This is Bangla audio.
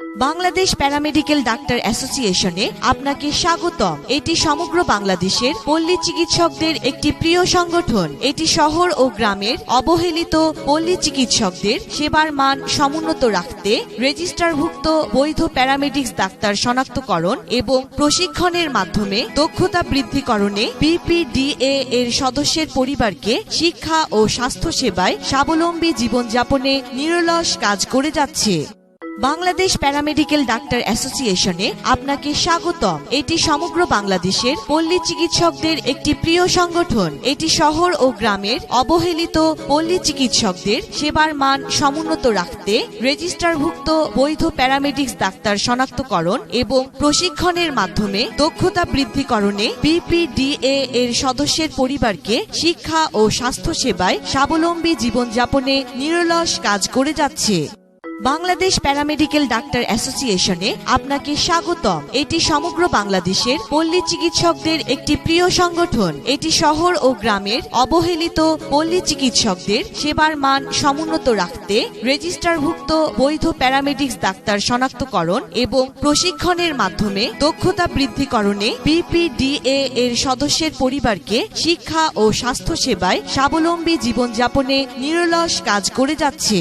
বাংলাদেশ প্যারামেডিক্যাল ডাক্তার অ্যাসোসিয়েশনে আপনাকে স্বাগতম। এটি সমগ্র বাংলাদেশের পল্লী চিকিৎসকদের একটি প্রিয় সংগঠন। এটি শহর ও গ্রামের অবহেলিত পল্লী চিকিৎসকদের সেবার মান সমুন্নত রাখতে রেজিস্টারভুক্ত বৈধ প্যারামেডিক্স ডাক্তার শনাক্তকরণ এবং প্রশিক্ষণের মাধ্যমে দক্ষতা বৃদ্ধিকরণে বিপিডিএ এর সদস্যের পরিবারকে শিক্ষা ও স্বাস্থ্য সেবায় স্বাবলম্বী জীবনযাপনে নিরলস কাজ করে যাচ্ছে। বাংলাদেশ প্যারামেডিক্যাল ডাক্তার অ্যাসোসিয়েশনে আপনাকে স্বাগতম। এটি সমগ্র বাংলাদেশের পল্লী চিকিৎসকদের একটি প্রিয় সংগঠন। এটি শহর ও গ্রামের অবহেলিত পল্লী চিকিৎসকদের সেবার মান সমুন্নত রাখতে রেজিস্টারভুক্ত বৈধ প্যারামেডিক্স ডাক্তার শনাক্তকরণ এবং প্রশিক্ষণের মাধ্যমে দক্ষতা বৃদ্ধিকরণে বিপিডিএ এর সদস্যের পরিবারকে শিক্ষা ও স্বাস্থ্য সেবায় স্বাবলম্বী জীবনযাপনে নিরলস কাজ করে যাচ্ছে। বাংলাদেশ প্যারামেডিক্যাল ডাক্তার অ্যাসোসিয়েশনে আপনাকে স্বাগতম। এটি সমগ্র বাংলাদেশের পল্লী চিকিৎসকদের একটি প্রিয় সংগঠন। এটি শহর ও গ্রামের অবহেলিত পল্লী চিকিৎসকদের সেবার মান সমুন্নত রাখতে রেজিস্টারভুক্ত বৈধ প্যারামেডিক্স ডাক্তার শনাক্তকরণ এবং প্রশিক্ষণের মাধ্যমে দক্ষতা বৃদ্ধিকরণে বিপিডিএ এর সদস্যের পরিবারকে শিক্ষা ও স্বাস্থ্য সেবায় স্বাবলম্বী জীবনযাপনে নিরলস কাজ করে যাচ্ছে।